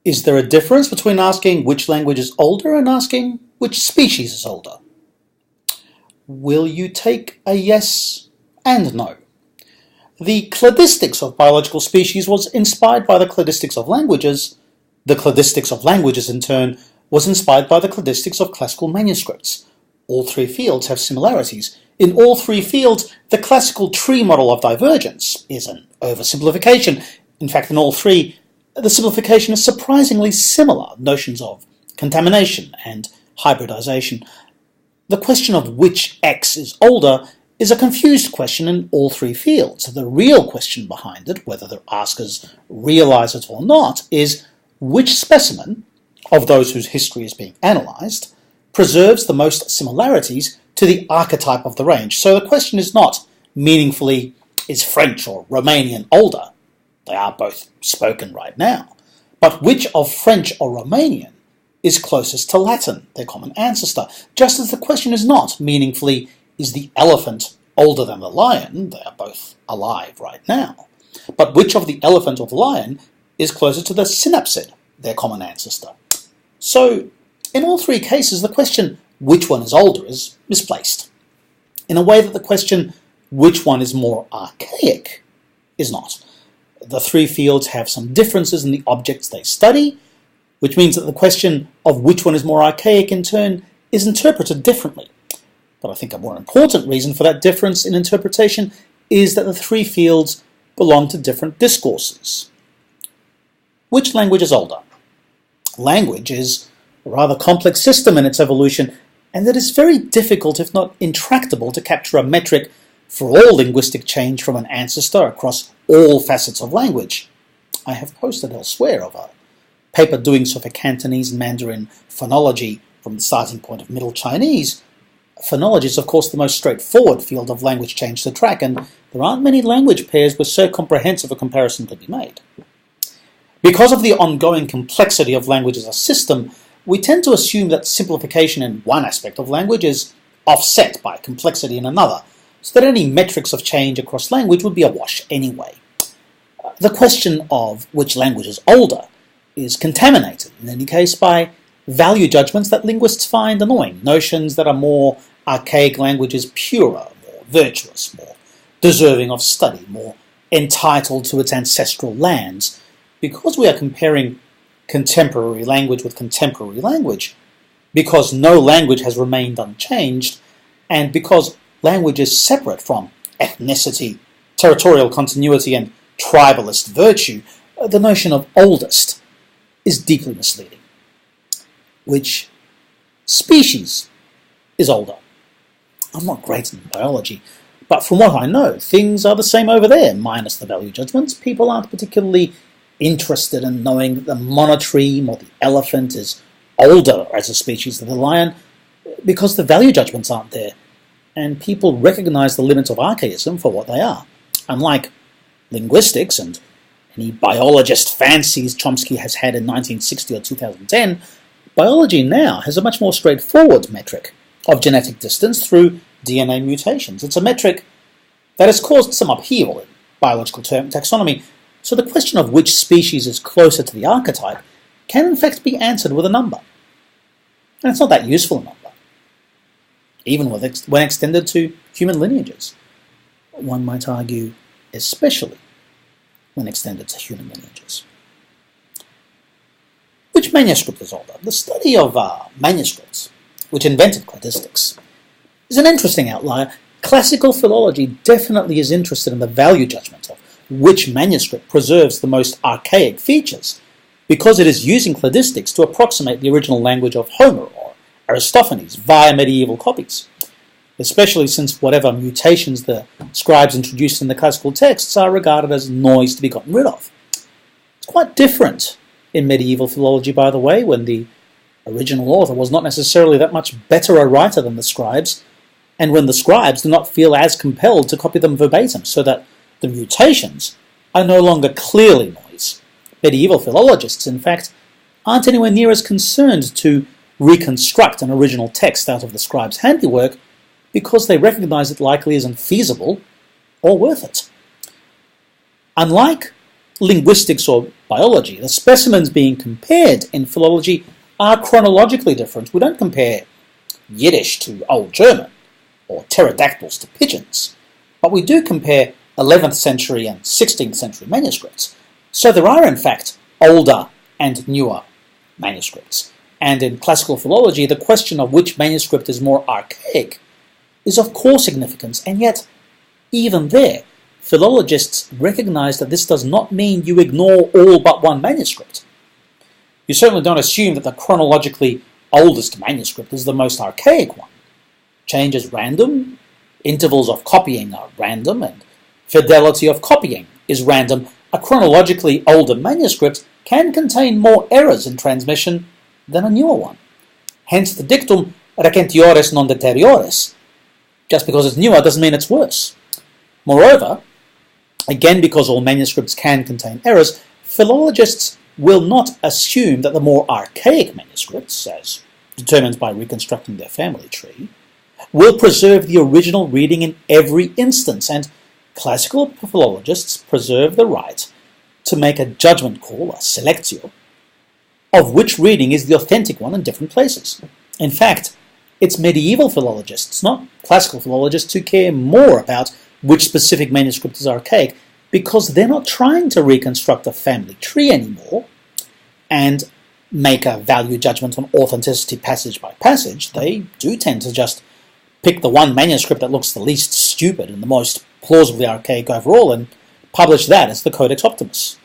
Is there a difference between asking which language is older and asking which species is older? Will you take a yes and no? The cladistics of biological species was inspired by the cladistics of languages. The cladistics of languages, in turn, was inspired by the cladistics of classical manuscripts. All three fields have similarities. In all three fields, the classical tree model of divergence is an oversimplification. In fact, in all three, the simplification is surprisingly similar. Notions of contamination and hybridization. The question of which X is older is a confused question in all three fields. The real question behind it, whether the askers realize it or not, is which specimen, of those whose history is being analysed, preserves the most similarities to the archetype of the range. So the question is not meaningfully, is French or Romanian older? They are both spoken right now. But which of French or Romanian is closest to Latin, their common ancestor? Just as the question is not meaningfully, is the elephant older than the lion? They are both alive right now. But which of the elephant or the lion is closer to the synapsid, their common ancestor? So, in all three cases, the question, which one is older, is misplaced, in a way that the question, which one is more archaic, is not. The three fields have some differences in the objects they study, which means that the question of which one is more archaic, in turn, is interpreted differently. But I think a more important reason for that difference in interpretation is that the three fields belong to different discourses. Which language is older? Language is a rather complex system in its evolution, and it is very difficult, if not intractable, to capture a metric for all linguistic change from an ancestor across all facets of language. I have posted elsewhere of a paper doing so for Cantonese and Mandarin phonology from the starting point of Middle Chinese. Phonology is, of course, the most straightforward field of language change to track, and there aren't many language pairs where so comprehensive a comparison could be made. Because of the ongoing complexity of language as a system, we tend to assume that simplification in one aspect of language is offset by complexity in another, so that any metrics of change across language would be a wash anyway. The question of which language is older is contaminated, in any case, by value judgments that linguists find annoying, notions that are more archaic languages purer, more virtuous, more deserving of study, more entitled to its ancestral lands. Because we are comparing contemporary language with contemporary language, because no language has remained unchanged, and because language is separate from ethnicity, territorial continuity, and tribalist virtue, the notion of oldest is deeply misleading. Which species is older? I'm not great in biology, but from what I know, things are the same over there, minus the value judgments. People aren't particularly interested in knowing that the monotreme or the elephant is older as a species than the lion, because the value judgments aren't there, and people recognize the limits of archaism for what they are. Unlike linguistics and any biologist fancies Chomsky has had in 1960 or 2010, biology now has a much more straightforward metric of genetic distance through DNA mutations. It's a metric that has caused some upheaval in biological taxonomy, so the question of which species is closer to the archetype can in fact be answered with a number. And it's not that useful a number, even when extended to human lineages. One might argue, especially when extended to human lineages. Which manuscript is older? The study of manuscripts, which invented cladistics, is an interesting outlier. Classical philology definitely is interested in the value judgment of which manuscript preserves the most archaic features, because it is using cladistics to approximate the original language of Homer or Aristophanes via medieval copies, especially since whatever mutations the scribes introduced in the classical texts are regarded as noise to be gotten rid of. It's quite different in medieval philology, by the way, when the original author was not necessarily that much better a writer than the scribes, and when the scribes do not feel as compelled to copy them verbatim, so that the mutations are no longer clearly noise. Medieval philologists, in fact, aren't anywhere near as concerned to reconstruct an original text out of the scribe's handiwork, because they recognize it likely isn't feasible or worth it. Unlike linguistics or biology. The specimens being compared in philology are chronologically different. We don't compare Yiddish to Old German or pterodactyls to pigeons, but we do compare 11th century and 16th century manuscripts. So there are in fact older and newer manuscripts. And in classical philology, the question of which manuscript is more archaic is of core significance, and yet, even there, philologists recognize that this does not mean you ignore all but one manuscript. You certainly don't assume that the chronologically oldest manuscript is the most archaic one. Change is random, intervals of copying are random, and fidelity of copying is random. A chronologically older manuscript can contain more errors in transmission than a newer one. Hence the dictum recentiores non deteriores. Just because it's newer doesn't mean it's worse. Moreover, again because all manuscripts can contain errors, philologists will not assume that the more archaic manuscripts, as determined by reconstructing their family tree, will preserve the original reading in every instance, and classical philologists preserve the right to make a judgment call, a selectio, of which reading is the authentic one in different places. In fact, it's medieval philologists, not classical philologists, who care more about which specific manuscript is archaic, because they're not trying to reconstruct a family tree anymore and make a value judgment on authenticity passage by passage. They do tend to just pick the one manuscript that looks the least stupid and the most plausibly archaic overall and publish that as the Codex Optimus.